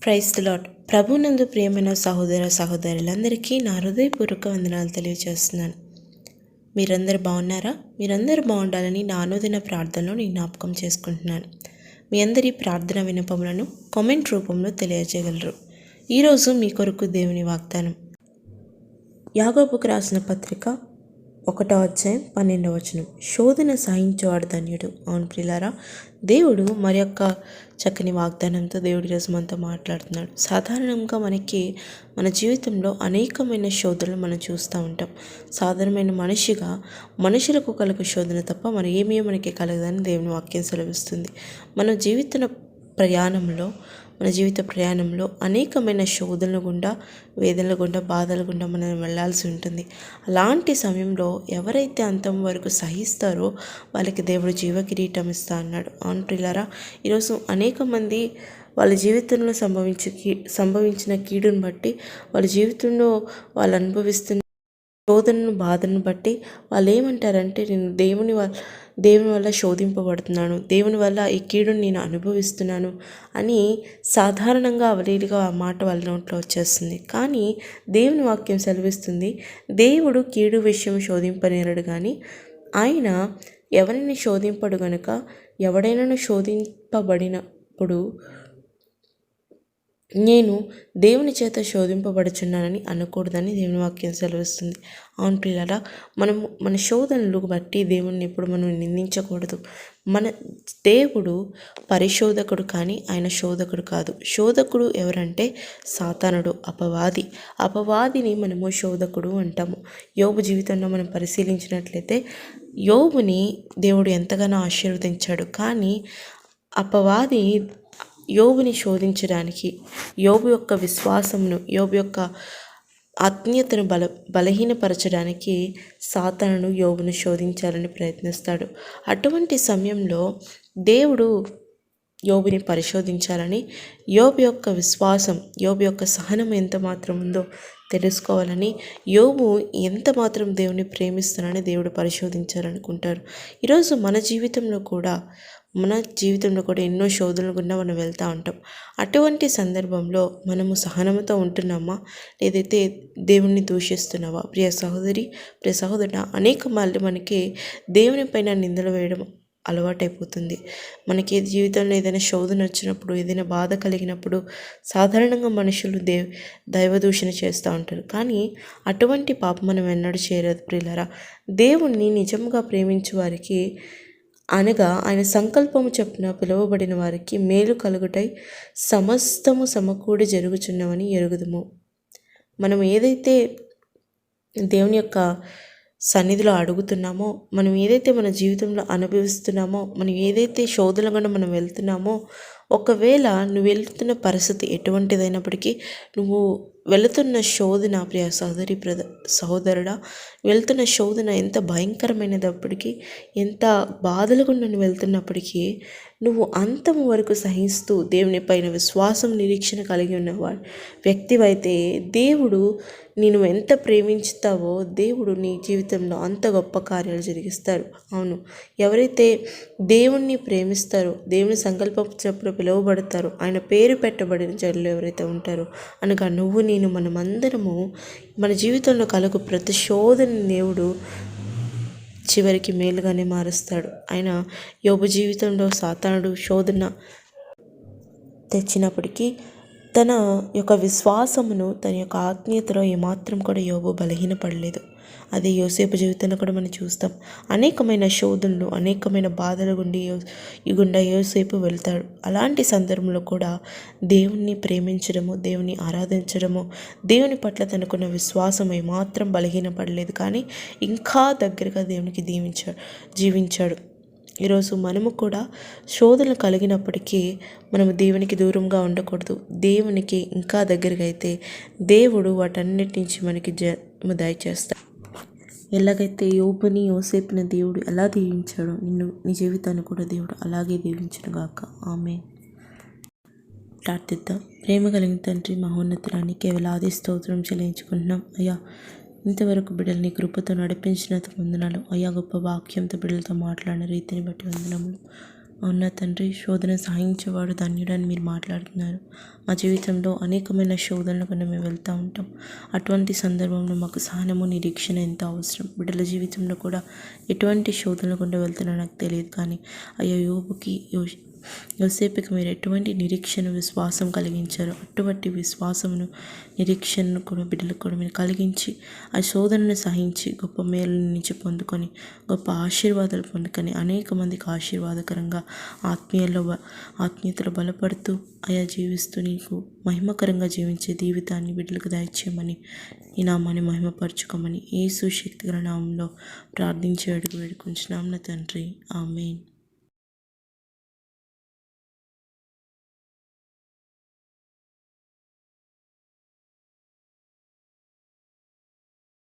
Praise the lord. ప్రభునందు ప్రియమైన సహోదర సహోదరులందరికీ నా హృదయపూర్వక వందనాలు తెలియజేస్తున్నాను. మీరందరూ బాగున్నారా? మీరందరూ బాగుండాలని నా అనుదిన ప్రార్థనలో నేను జ్ఞాపకం చేసుకుంటున్నాను. మీ అందరి ప్రార్థన విన్నపములను కామెంట్ రూపంలో తెలియజేయగలరు. ఈరోజు మీ కొరకు దేవుని వాగ్దానం, యాకోబుకు రాసిన పత్రిక 1:12. శోధన సహించేవాడు ధన్యుడు. అవును ప్రియులారా, దేవుడు మరి యొక్క చక్కని వాగ్దానంతో దేవుడి రోజు మనతో మాట్లాడుతున్నాడు. సాధారణంగా మన జీవితంలో అనేకమైన శోధనలు మనం చూస్తూ ఉంటాం. సాధారణమైన మనుషులకు కలుగు శోధన తప్ప మరి ఏమీ మనకి కలగదని దేవుని వాక్యం సెలవిస్తుంది. మన జీవిత ప్రయాణంలో అనేకమైన శోధనల గుండా, వేదనల గుండా, బాధల గుండా మనం వెళ్ళాల్సి ఉంటుంది. అలాంటి సమయంలో ఎవరైతే అంతం వరకు సహిస్తారో వాళ్ళకి దేవుడు జీవ కిరీటం ఇస్తా అన్నాడు. అవును ప్రియులారా, ఈరోజు అనేక మంది వాళ్ళ జీవితంలో సంభవించిన కీడును బట్టి, వాళ్ళ జీవితంలో వాళ్ళు అనుభవిస్తున్న శోధనను, బాధను బట్టి వాళ్ళు ఏమంటారంటే, నేను దేవుని వల్ల శోధింపబడుతున్నాను, దేవుని వల్ల ఈ కీడుని నేను అనుభవిస్తున్నాను అని సాధారణంగా అవలీలుగా ఆ మాట వాళ్ళ నోట్లో వచ్చేస్తుంది. కానీ దేవుని వాక్యం సెలవిస్తుంది, దేవుడు కీడు విషయం శోధింపనేరడు, కానీ ఆయన ఎవరిని శోధింపడు గనుక ఎవడైనా శోధింపబడినప్పుడు నేను దేవుని చేత శోధింపబడుచున్నానని అనకూడదని దేవుని వాక్యం సెలవిస్తుంది. అవును ప్రియులారా, మన శోధనలు బట్టి దేవుణ్ణి ఎప్పుడు మనం నిందించకూడదు. మన దేవుడు పరిశోధకుడు కానీ ఆయన శోధకుడు కాదు. శోధకుడు ఎవరంటే సాతానుడు, అపవాదిని మనము శోధకుడు అంటాము. యోబు జీవితంలో మనం పరిశీలించినట్లయితే యోబుని దేవుడు ఎంతగానో ఆశీర్వదించాడు. కానీ అపవాది యోబుని శోధించడానికి, యోబు యొక్క విశ్వాసమును, యోబు యొక్క ఆత్మీయతను బలహీనపరచడానికి సాతానుడు యోబును శోధించాలని ప్రయత్నిస్తాడు. అటువంటి సమయంలో దేవుడు యోబుని పరిశోధించాలని, యోబు యొక్క విశ్వాసం, యోబు యొక్క సహనం ఎంత మాత్రం ఉందో తెలుసుకోవాలని, యోబు ఎంత మాత్రం దేవుని ప్రేమిస్తానని దేవుడు పరిశోధించాలనుకుంటారు. ఈరోజు మన జీవితంలో కూడా ఎన్నో శోధనల గుండా మనం వెళ్తూ ఉంటాం. అటువంటి సందర్భంలో మనము సహనంతో ఉంటున్నామా, లేదైతే దేవుణ్ణి దూషిస్తున్నావా? ప్రియ సహోదరి, ప్రియ సహోదరుడా, అనేక మార్లు మనకి దేవుని పైన నిందలు వేయడం అలవాటైపోతుంది. మనకి జీవితంలో ఏదైనా శోధన వచ్చినప్పుడు, ఏదైనా బాధ కలిగినప్పుడు సాధారణంగా మనుషులు దైవదూషణ చేస్తూ ఉంటారు. కానీ అటువంటి పాపం మనం ఎన్నడూ చేయలేదు ప్రియులారా. దేవుణ్ణి నిజంగా ప్రేమించే వారికి, అనగా ఆయన సంకల్పము చొప్పున పిలువబడిన వారికి మేలు కలుగుటై సమస్తము సమకూడి జరుగుచున్నవని ఎరుగుదుము. మనం ఏదైతే దేవుని యొక్క సన్నిధిలో అడుగుతున్నామో, మనం ఏదైతే మన జీవితంలో అనుభవిస్తున్నామో, మనం ఏదైతే శోధనల గుండా మనం వెళ్తున్నామో, ఒకవేళ నువ్వు వెళ్తున్న పరిస్థితి ఎటువంటిదైనప్పటికీ, నువ్వు వెళుతున్న శోధన, ప్రియ సహోదరి సహోదరుడా, వెళ్తున్న శోధన ఎంత భయంకరమైనప్పటికీ, ఎంత బాధలు గుండా నువ్వు వెళ్తున్నప్పటికీ, నువ్వు అంతం వరకు సహిస్తూ దేవుని పైన విశ్వాసం, నిరీక్షణ కలిగి ఉన్నవాడు వ్యక్తివైతే దేవుడు నేను ఎంత ప్రేమించుతావో దేవుడు నీ జీవితంలో అంత గొప్ప కార్యాలు జరిగిస్తారు. అవును, ఎవరైతే దేవుణ్ణి ప్రేమిస్తారో, దేవుని సంకల్పం చొప్పున పిలువబడతారో, ఆయన పేరు పెట్టబడిన జనులు ఎవరైతే ఉంటారో, అనగా నువ్వు నేను మనమందరము మన జీవితంలో కలుగు ప్రతి శోధన దేవుడు చివరికి మేలుగానే మారుస్తాడు. ఆయన యోబు జీవితంలో సాతానుడు శోధన తెచ్చినప్పటికీ తన యొక్క విశ్వాసమును, తన యొక్క ఆత్మీయతలో ఏమాత్రం కూడా యోబు బలహీనపడలేదు. అదే యోసేపు జీవితంలో కూడా మనం చూస్తాం. అనేకమైన శోధనలు, అనేకమైన బాధల గుండా యోసేపు వెళ్తాడు. అలాంటి సందర్భంలో కూడా దేవుణ్ణి ప్రేమించడము, దేవుని ఆరాధించడము, దేవుని పట్ల తనకున్న విశ్వాసం ఏమాత్రం బలహీనపడలేదు, కానీ ఇంకా దగ్గరగా దేవునికి జీవించాడు. ఈరోజు మనము కూడా శోధనలు కలిగినప్పటికీ మనము దేవునికి దూరంగా ఉండకూడదు. దేవునికి ఇంకా దగ్గరగా అయితే దేవుడు వాటన్నిటి నుంచి మనకి దయచేస్తాడు. ఎలాగైతే యోబుని, యోసేపుని దేవుడు ఎలా దీవించాడో నీ జీవితాన్ని కూడా దేవుడు అలాగే దీవించును గాక. ఆమేన్. ప్రార్థిద్దాం. ప్రేమ కలిగిన తండ్రి, మహోన్నతురాని కేవలాది స్తోత్రం చెల్లించుకుంటున్నాం. అయ్యా, ఇంతవరకు బిడ్డల్ని కృపతో నడిపించినందుకు వందనాలు. అయ్యా, గొప్ప వాక్యంతో బిడ్డలతో మాట్లాడిన రీతిని బట్టి వందనములు. అవునా తండ్రి, శోధన సహించేవాడు ధన్యుడని మీరు మాట్లాడుతున్నారు. మా జీవితంలో అనేకమైన శోధనల గుండా మేము వెళ్తూ ఉంటాం. అటువంటి సందర్భంలో మాకు సహనము, నిరీక్షణ ఎంతో అవసరం. బిడ్డల జీవితంలో కూడా ఎటువంటి శోధనల గుండా వెళ్తున్నా నాకు తెలియదు, కానీ అయ్యా యోసేపుకి మీరు ఎటువంటి నిరీక్షణ, విశ్వాసం కలిగించారు. అటువంటి విశ్వాసమును, నిరీక్షణను కూడా బిడ్డలకు కూడా మీరు కలిగించి ఆ శోధనను సహించి గొప్ప మేలు నుంచి పొందుకొని గొప్ప ఆశీర్వాదాలు పొందుకొని అనేక మందికి ఆశీర్వాదకరంగా ఆత్మీయతలో బలపడుతూ అయా జీవిస్తూ నీకు మహిమకరంగా జీవించే జీవితాన్ని బిడ్డలకు దయచేయమని, ఈ నామాన్ని మహిమపరచుకోమని యేసు శక్తిగల నామంలో ప్రార్థించి వేడుకుంటున్నాం నా తండ్రి. ఆమేన్.